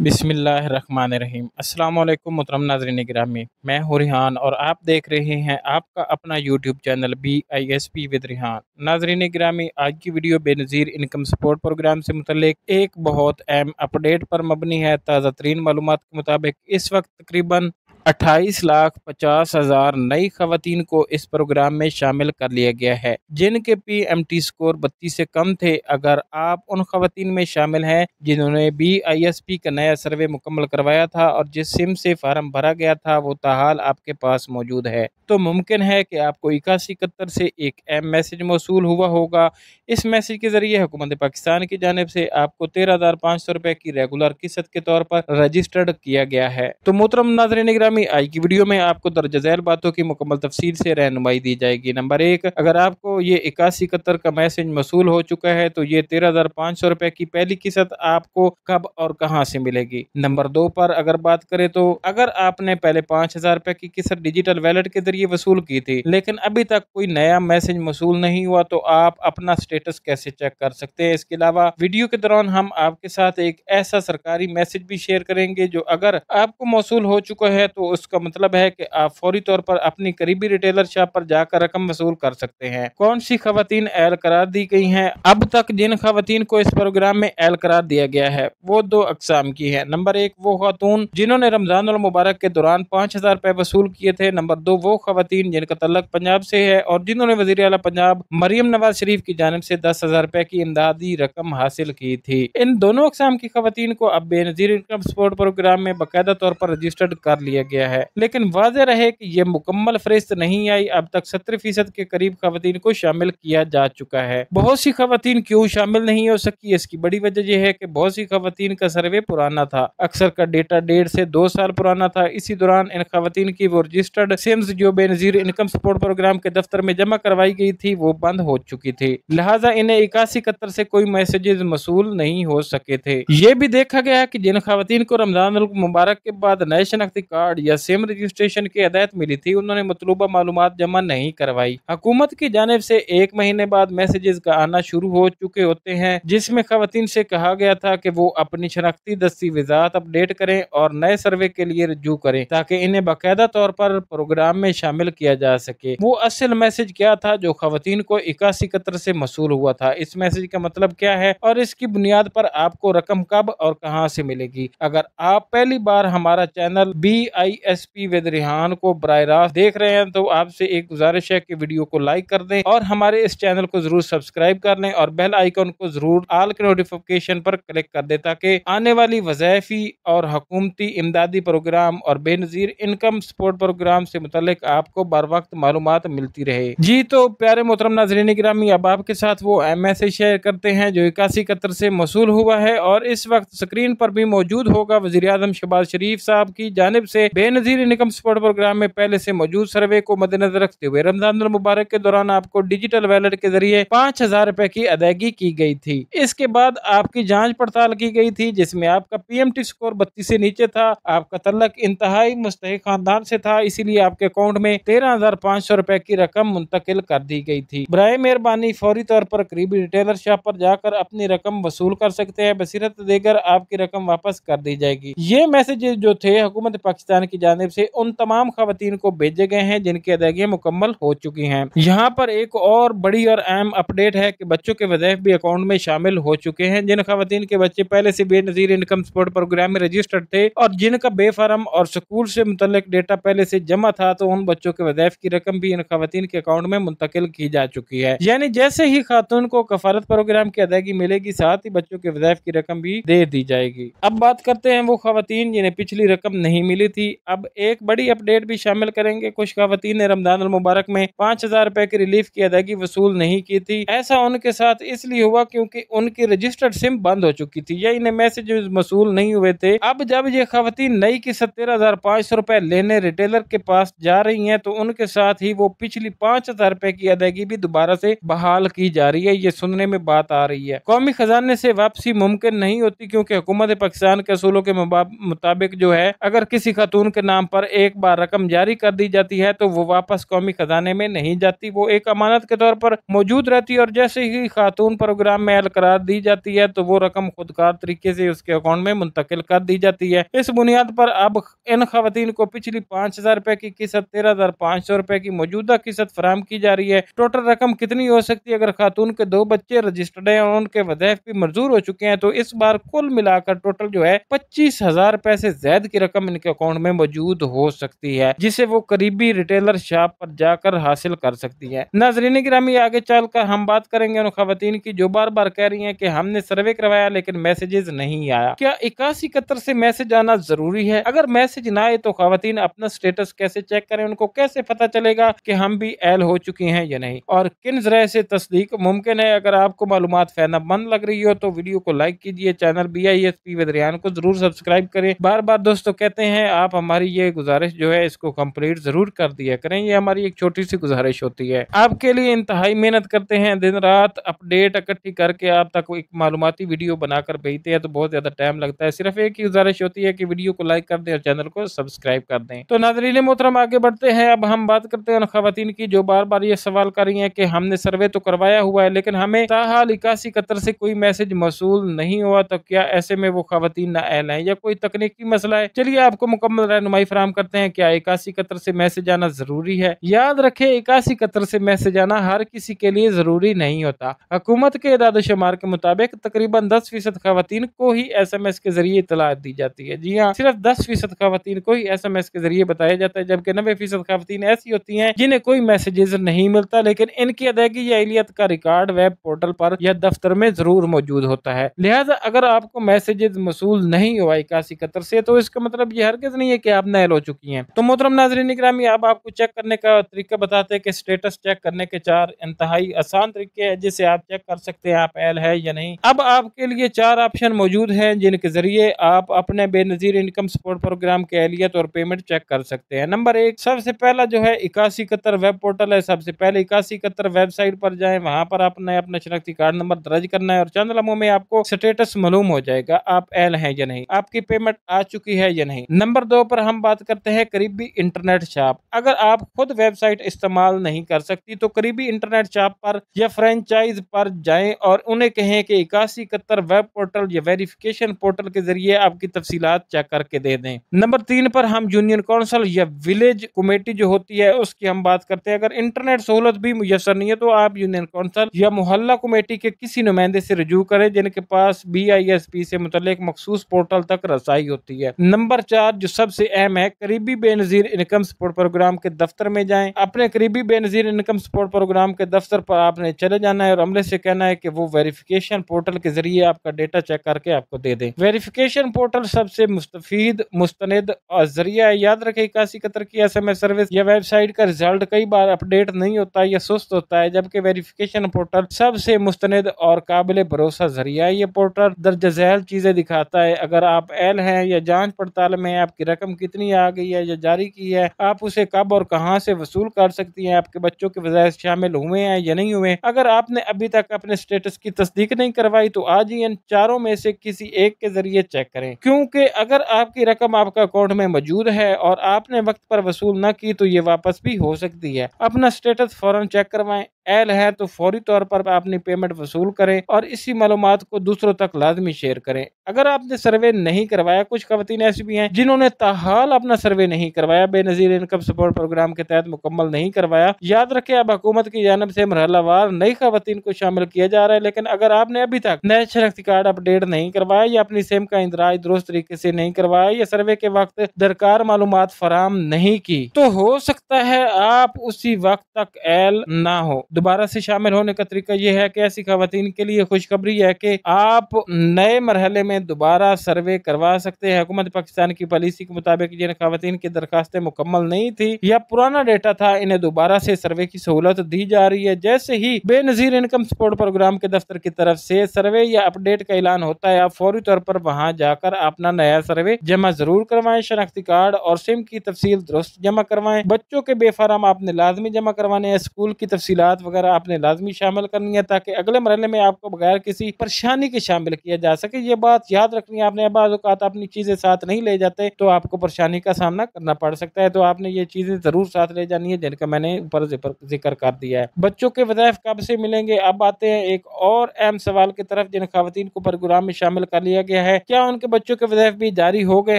बिस्मिल्लाहिर्रहमानिर्रहीम। अस्सलाम वालेकुम मोहतरम नाज़रीन गिरामी, मैं हूँ रिहान और आप देख रहे हैं आपका अपना YouTube channel BISP with Rihan. नाज़रीन गिरामी, आज की video Benazir income support program से मुतल्लिक एक बहुत अहम अपडेट पर मबनी है। ताज़ा तरीन मालूमात के मुताबिक इस वक्त तकरीबन 28,50,000 नई खवातीन को इस प्रोग्राम में शामिल कर लिया गया है जिनके PMT स्कोर 32 से कम थे। अगर आप उन खवातीन में शामिल हैं जिन्होंने BISP का नया सर्वे मुकम्मल करवाया था और जिस सिम से फार्म भरा गया था वो ताहाल आपके पास मौजूद है, तो मुमकिन है कि आपको 8171 से एक अहम मैसेज मौसूल हुआ होगा। इस मैसेज के जरिए हुकूमत पाकिस्तान की जानिब से आपको 13,500 रुपए की रेगुलर किस्त के तौर पर रजिस्टर्ड किया गया है। तो मोहतरम नाज़रीन गिरामी, आज की वीडियो में आपको दर्ज झैल बातों की मुकम्मल तफसील से रहनुमाई दी जाएगी। नंबर 1, अगर आपको ये 8171 का मैसेज मौसूल हो चुका है तो ये 13,500 रुपए की पहली किस्त आपको कब और कहां से मिलेगी। नंबर 2 पर अगर बात करें तो अगर आपने पहले 5,000 रुपए की किस्त डिजिटल वैलेट के जरिए वसूल की थी लेकिन अभी तक कोई नया मैसेज मौसूल नहीं हुआ तो आप अपना स्टेटस कैसे चेक कर सकते हैं। इसके अलावा वीडियो के दौरान हम आपके साथ एक ऐसा सरकारी मैसेज भी शेयर करेंगे जो अगर आपको मौसूल हो चुका है तो उसका मतलब है कि आप फौरी तौर पर अपनी करीबी रिटेलर शॉप पर जाकर रकम वसूल कर सकते हैं। कौन सी खवातीन एल करार दी गई हैं? अब तक जिन खवातीन को इस प्रोग्राम में एल करार दिया गया है वो 2 अकसाम की है। नंबर 1, वो खातून जिन्होंने रमजान उल मुबारक के दौरान 5,000 रुपए वसूल किए थे। नंबर 2, वो खवातीन जिनका तल्लक पंजाब से है और जिन्होंने वज़ीर आला पंजाब मरियम नवाज शरीफ की जानिब से 10,000 रुपए की इमदादी रकम हासिल की थी। इन दोनों अकसाम की खवातीन को अब बेनज़ीर इनकम सपोर्ट प्रोग्राम में बाकायदा तौर पर रजिस्टर्ड कर लिया गया है, लेकिन वाज़ेह रहे कि ये मुकम्मल फहरिस्त नहीं आई। अब तक 70% के करीब खवातीन को शामिल किया जा चुका है। बहुत सी खवातीन क्यों शामिल नहीं हो सकी? इसकी बड़ी वजह यह है कि बहुत सी खवातीन का सर्वे पुराना था, अक्सर का डेटा 1.5 से 2 साल पुराना था। इसी दौरान इन खवातीन की वो रजिस्टर्ड सिम्स जो बेनज़ीर इनकम सपोर्ट प्रोग्राम के दफ्तर में जमा करवाई गई थी वो बंद हो चुकी थी, लिहाजा इन्हें 8171 से कोई मैसेजेस मसूल नहीं हो सके थे। ये भी देखा गया कि जिन खवातीन को रमजान मुबारक के बाद नए शनाख्ती कार्ड या सिम रजिस्ट्रेशन की हदायत मिली थी उन्होंने मतलूबा मालूमात जमा नहीं करवाई। हुकूमत की जानिब से 1 महीने बाद मैसेजेस का आना शुरू हो चुके होते हैं जिसमें खवातीन से कहा गया था कि वो अपनी शनाख्ती दस्तावेज़ात अपडेट करें और नए सर्वे के लिए रजू करें ताकि इन्हें बाकायदा तौर पर प्रोग्राम में शामिल किया जा सके। वो असल मैसेज क्या था जो खवातीन को 8171 से मसूल हुआ था? इस मैसेज का मतलब क्या है और इसकी बुनियाद पर आपको रकम कब और कहां से मिलेगी? अगर आप पहली बार हमारा चैनल BISP विद रिहान को बराह रास्त देख रहे हैं तो आपसे एक गुजारिश है कि वीडियो को लाइक कर दें और हमारे इस चैनल को जरूर सब्सक्राइब कर लें और बेल आइकन को जरूर ऑल के नोटिफिकेशन पर क्लिक कर दें ताकि आने वाली वज़ाइफी और हुकूमती इमदादी प्रोग्राम और बेनज़ीर इनकम सपोर्ट प्रोग्राम से मुतल्लिक आपको बर वक्त मालूमात मिलती रहे। जी तो प्यारे मोहतरम नाज़रीन गिरामी, अब आपके साथ वो मैसेज शेयर करते हैं जो 8171 से मसूल हुआ है और इस वक्त स्क्रीन पर भी मौजूद होगा। वज़ीर आज़म शहबाज शरीफ साहब की जानिब से बेनज़ीर इनकम सपोर्ट प्रोग्राम में पहले से मौजूद सर्वे को मद्देनजर रखते हुए रमजान मुबारक के दौरान आपको डिजिटल वैलेट के जरिए 5,000 रुपए की अदायगी की गई थी। इसके बाद आपकी जांच पड़ताल की गई थी जिसमें आपका PMT स्कोर 32 से नीचे था, आपका तल्लक इंतहाई मुस्तहिक खानदान से था, इसीलिए आपके अकाउंट में 13,500 रुपए की रकम मुंतकिल कर दी गई थी। बराए मेहरबानी फौरी तौर पर करीबी रिटेलर शॉप पर जाकर अपनी रकम वसूल कर सकते हैं, बसीरत देकर आपकी रकम वापस कर दी जाएगी। ये मैसेजेस जो थे हुकूमत पाकिस्तान की जानिब से उन तमाम खवातीन को भेजे गए हैं जिनकी अदायगियां मुकम्मल हो चुकी हैं। यहाँ पर एक और बड़ी और अहम अपडेट है कि बच्चों के वज़ाइफ भी अकाउंट में शामिल हो चुके हैं। जिन खवातीन के बच्चे पहले से बेनज़ीर इनकम सपोर्ट प्रोग्राम में रजिस्टर्ड थे और जिनका बेफार्म और स्कूल से मुतल्लिक डेटा पहले से जमा था तो उन बच्चों के वज़ाइफ की रकम भी इन खवातीन के अकाउंट में मुंतकिल की जा चुकी है। यानी जैसे ही खातून को कफालत प्रोग्राम की अदायगी मिलेगी साथ ही बच्चों के वज़ाइफ की रकम भी दे दी जाएगी। अब बात करते हैं वो खवातीन जिन्हें पिछली रकम नहीं मिली थी। अब एक बड़ी अपडेट भी शामिल करेंगे। कुछ खवातीन ने रमजान मुबारक में 5,000 रुपए की रिलीफ की अदायगी वसूल नहीं की थी। ऐसा उनके साथ इसलिए हुआ क्योंकि उनकी रजिस्टर्ड सिम बंद हो चुकी थी या इन्हें मैसेज मसूल नहीं हुए थे। अब जब ये खवातीन नई की 17,500 रुपए लेने रिटेलर के पास जा रही हैं तो उनके साथ ही वो पिछली 5,000 रुपए की अदायगी भी दोबारा से बहाल की जा रही है। ये सुनने में बात आ रही है। कौमी खजाने से वापसी मुमकिन नहीं होती क्योंकि हुकूमत पाकिस्तान के असूलों के मुताबिक जो है अगर किसी खातून खातून के नाम पर एक बार रकम जारी कर दी जाती है तो वो वापस कौमी खजाने में नहीं जाती, वो एक अमानत के तौर पर मौजूद रहती है और जैसे ही खातून प्रोग्राम में अहल करार दी जाती है तो वो रकम खुदकार तरीके से उसके अकाउंट में मुंतकिल कर दी जाती है। इस बुनियाद पर अब इन खवातीन को पिछली 5,000 रुपए की किस्त 13,500 रुपए की मौजूदा किस्त फराहम की जा रही है। टोटल रकम कितनी हो सकती है? अगर खातून के 2 बच्चे रजिस्टर्ड हैं और उनके वज़ैफ भी मंजूर हो चुके हैं तो इस बार कुल मिलाकर टोटल जो है 25,000 रुपए से ज्यादा की रकम इनके अकाउंट में मौजूद हो सकती है, जिसे वो करीबी रिटेलर शॉप पर जाकर हासिल कर सकती है। नाज़रीन गिरामी, आगे चलकर हम बात करेंगे उन खवातीन की जो बार बार कह रही हैं कि हमने सर्वे करवाया लेकिन मैसेजेस नहीं आया। क्या 8171 से मैसेज आना जरूरी है? अगर मैसेज ना आए तो खवातीन अपना स्टेटस कैसे चेक करें? उनको कैसे पता चलेगा कि हम भी एल हो चुकी हैं या नहीं, और किन जरिए से तस्दीक मुमकिन है? अगर आपको मालूमात फायदेमंद लग रही हो तो वीडियो को लाइक कीजिए, चैनल BISP विद रियान को जरूर सब्सक्राइब करें। बार बार दोस्तों कहते हैं आप हमारी ये गुजारिश जो है इसको कंप्लीट जरूर कर दिया करें, ये हमारी एक छोटी सी गुजारिश होती है। आपके लिए इंतहाई मेहनत करते हैं, दिन रात अपडेट इकट्ठी करके आप तक एक मालूमाती वीडियो बनाकर भेजते हैं तो बहुत ज्यादा टाइम लगता है। सिर्फ एक ही गुजारिश होती है कि वीडियो को लाइक कर दें और चैनल को सब्सक्राइब कर दें। तो नाज़रीन मोहतरम, आगे बढ़ते हैं। अब हम बात करते हैं उन खवातीन की जो बार बार ये सवाल कर रही हैं कि हमने सर्वे तो करवाया हुआ है लेकिन हमें ताहाल 8171 से कोई मैसेज मौसूल नहीं हुआ, तो क्या ऐसे में वो खवातीन नाअहल हैं या कोई तकनीकी मसला है? चलिए आपको मुकम्मल रहनुमाई फराहम करते हैं। क्या 8171 से मैसेज आना जरूरी है? याद रखें, 8171 से मैसेज आना हर किसी के लिए जरूरी नहीं होता। हुकूमत के इदाद शुमार के मुताबिक तकरीबन 10% खवातीन को ही SMS के जरिए इतला दी जाती है। जी हाँ, सिर्फ 10% खवातीन को ही SMS के जरिए बताया जाता है, जबकि 90% खवातीन ऐसी होती हैं जिन्हें कोई मैसेजेस नहीं मिलता लेकिन इनकी अदायगी या एहलियत का रिकॉर्ड वेब पोर्टल पर या दफ्तर में जरूर मौजूद होता है। लिहाजा अगर आपको मैसेजेस मसूल नहीं हुआ 8171 से तो इसका मतलब ये हरगिज़ नहीं है कि आप नाअहल हो चुकी हैं। तो मोहतरम नाज़रीन गिरामी, अब आपको चेक करने का तरीका बताते हैं कि स्टेटस चेक करने के 4 इंतहाई आसान तरीके हैं जिससे आप चेक कर सकते हैं आप एल है या नहीं। अब आपके लिए 4 ऑप्शन मौजूद हैं जिनके जरिए आप अपने बेनजीर इनकम सपोर्ट प्रोग्राम की एहलियत और पेमेंट चेक कर सकते हैं। नंबर 1, सबसे पहला जो है 8171 वेब पोर्टल है। सबसे पहले 8171 वेबसाइट पर जाएं, वहां पर आपने अपना शनाख्ती कार्ड नंबर दर्ज करना है और चंद लम्हों में आपको स्टेटस मालूम हो जाएगा आप एल है या नहीं, आपकी पेमेंट आ चुकी है या नहीं। नंबर 2 पर हम बात करते हैं करीबी इंटरनेट शॉप। अगर आप खुद वेबसाइट इस्तेमाल नहीं कर सकती तो करीबी इंटरनेट शॉप पर या फ्रेंचाइज पर जाएं और उन्हें कहें कि 8171 वेब पोर्टल या वेरिफिकेशन पोर्टल के जरिए आपकी तफसीलात चेक करके दे दें। नंबर 3 पर हम यूनियन काउंसिल या विलेज कमेटी जो होती है उसकी हम बात करते हैं। अगर इंटरनेट सहूलत भी मुयसर नहीं है तो आप यूनियन काउंसिल या मोहल्ला कमेटी के किसी नुमाइंदे से रजू करें जिनके पास BISP से मुतल्लिक मखसूस पोर्टल तक रसाई होती है। नंबर 4 जो सबसे अहम है, करीबी बेनजीर इनकम सपोर्ट प्रोग्राम के दफ्तर में जाएं। अपने करीबी बेनजीर इनकम सपोर्ट प्रोग्राम के दफ्तर पर आपने चले जाना है और अमले से कहना है कि वो वेरिफिकेशन पोर्टल के जरिए आपका डेटा चेक करके आपको दे दें। वेरिफिकेशन पोर्टल सबसे मुस्तफीद मुस्तनिद और जरिया है। याद रखें 8171 की SMS सर्विस या वेबसाइट का रिजल्ट कई बार अपडेट नहीं होता या सुस्त होता है, जबकि वेरिफिकेशन पोर्टल सबसे मुस्तनिद और काबिल भरोसा जरिया है। ये पोर्टल दर्ज झैल चीजें दिखाता है। अगर आप एल हैं या जांच पड़ताल में आपकी रकम कितनी आ गई है या जारी की है, आप उसे कब और कहां से वसूल कर सकती हैं, आपके बच्चों के वज़ाइफ शामिल हुए हैं या नहीं हुए। अगर आपने अभी तक अपने स्टेटस की तस्दीक नहीं करवाई तो आज ही इन चारों में से किसी एक के जरिए चेक करें, क्योंकि अगर आपकी रकम आपका अकाउंट में मौजूद है और आपने वक्त पर वसूल न की तो ये वापस भी हो सकती है। अपना स्टेटस फौरन चेक करवाएं। एल है तो फौरी तौर पर अपनी पेमेंट वसूल करें और इसी मालूमात को दूसरों तक लाजमी शेयर करें। अगर आपने सर्वे नहीं करवाया, कुछ खवातीन ऐसी भी हैं जिन्होंने ताहाल अपना सर्वे नहीं करवाया, बेनजीर इनकम सपोर्ट प्रोग्राम के तहत मुकम्मल नहीं करवाया। याद रखें अब हुकूमत की जानब से मरहलावार नई खवातीन को शामिल किया जा रहा है, लेकिन अगर आपने अभी तक नए शनाख्ती कार्ड अपडेट नहीं करवाया या अपनी सिम का इंदराज दुरुस्त तरीके से नहीं करवाया या सर्वे के वक्त दरकार मालूमात फराम नहीं की तो हो सकता है आप उसी वक्त तक एल ना हो। दोबारा से शामिल होने का तरीका यह है कि ऐसी खवातीन के लिए खुशखबरी है कि आप नए मरहले में दोबारा सर्वे करवा सकते हैं। हुकूमत पाकिस्तान की पॉलिसी के मुताबिक जिन खवातीन की दरखास्तें मुकम्मल नहीं थी या पुराना डेटा था, इन्हें दोबारा से सर्वे की सहूलत दी जा रही है। जैसे ही बेनजीर इनकम सपोर्ट प्रोग्राम के दफ्तर की तरफ से सर्वे या अपडेट का ऐलान होता है, आप फौरी तौर पर वहां जाकर अपना नया सर्वे जमा जरूर करवाएं। शनाख्ती कार्ड और सिम की तफसील दुरुस्त जमा करवाएं। बच्चों के बेफारम आपने लाजमी जमा करवाने हैं। स्कूल की तफसीलात वगैरह आपने लाजमी शामिल करनी है ताकि अगले मरहले में आपको बगैर किसी परेशानी के शामिल किया जा सके। ये बात याद रखनी है आपने। बाज़ औक़ात अपनी चीजें साथ नहीं ले जाते तो आपको परेशानी का सामना करना पड़ सकता है, तो आपने ये चीजें जरूर साथ ले जानी है जिनका मैंने ऊपर जिक्र कर दिया है। बच्चों के वज़ाइफ कब से मिलेंगे? अब आते हैं एक और अहम सवाल की तरफ, जिन खवातीन को प्रोग्राम में शामिल कर लिया गया है, क्या उनके बच्चों के वज़ाइफ भी जारी हो गए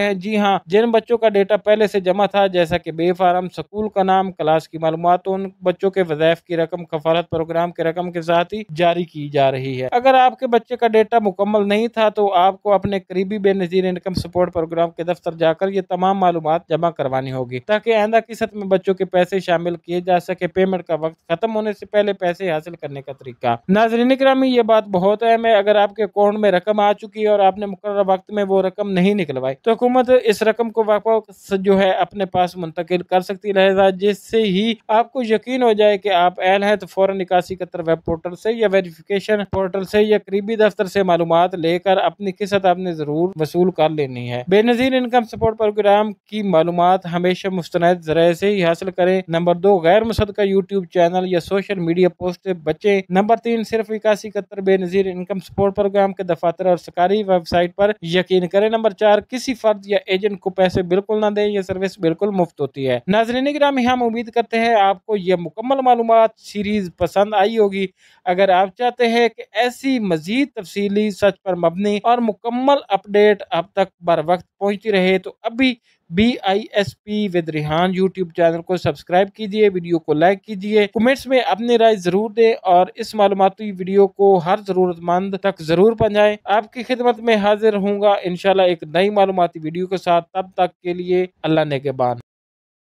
हैं? जी हाँ, जिन बच्चों का डेटा पहले से जमा था जैसा कि बे फार्म, स्कूल का नाम, क्लास की मालूमात, तो उन बच्चों के वज़ाइफ की रकम कफालत प्रोग्राम की रकम के साथ ही जारी की जा रही है। अगर आपके बच्चे का डेटा मुकम्मल नहीं था तो आपको अपने करीबी बेनज़ीर इनकम सपोर्ट प्रोग्राम के दफ्तर जाकर ये तमाम मालूमात जमा करवानी होगी ताकि आइंदा किस्त में बच्चों के पैसे शामिल किए जा सके। पेमेंट का वक्त खत्म होने से पहले पैसे हासिल करने का तरीका। नाज़रीन किरामी, ये बात बहुत अहम है। अगर आपके अकाउंट में रकम आ चुकी है और आपने मुकर्रर वक्त में वो रकम नहीं निकलवाई तो हुकूमत इस रकम को वापस जो है अपने पास मुंतकिल कर सकती है। लिहाजा जिससे ही आपको यकीन हो जाए कि आप अहल हैं तो फौरन 8171 वेब पोर्टल से या वेरिफिकेशन पोर्टल से या करीबी दफ्तर से मालूमात लेकर अपनी किस्त आपने जरूर वसूल कर लेनी है। बेनज़ीर इनकम सपोर्ट प्रोग्राम की मालूमात हमेशा मुस्तनद ज़राए से ही हासिल करें। नंबर 2, गैर मुसद्दका यूट्यूब चैनल या सोशल मीडिया पोस्ट से बचें। नंबर 3, सिर्फ 8171 बेनज़ीर इनकम सपोर्ट प्रोग्राम के दफातर और सरकारी वेबसाइट पर यकीन करें। नंबर 4, किसी फर्द या एजेंट को पैसे बिल्कुल ना दें, यह सर्विस बिल्कुल मुफ्त होती है। नाज़रीन गिरामी, हम उम्मीद करते हैं आपको यह मुकम्मल मालूमात सीरीज पसंद आई होगी। अगर आप चाहते हैं कि ऐसी मजीद तफसीली, सच पर मबनी और मुकम्मल अपडेट आप तक बर वक्त पहुंचती रहे तो अभी BISP with Rihan YouTube channel को सब्सक्राइब कीजिए, वीडियो को लाइक कीजिए, कमेंट्स में अपनी राय जरूर दें और इस मालूमाती वीडियो को हर जरूरतमंद तक जरूर पहुंचाएं। आपकी खिदमत में हाजिर होऊंगा इंशाल्लाह एक नई मालूमाती वीडियो के साथ। तब तक के लिए अल्लाह नेगेबान।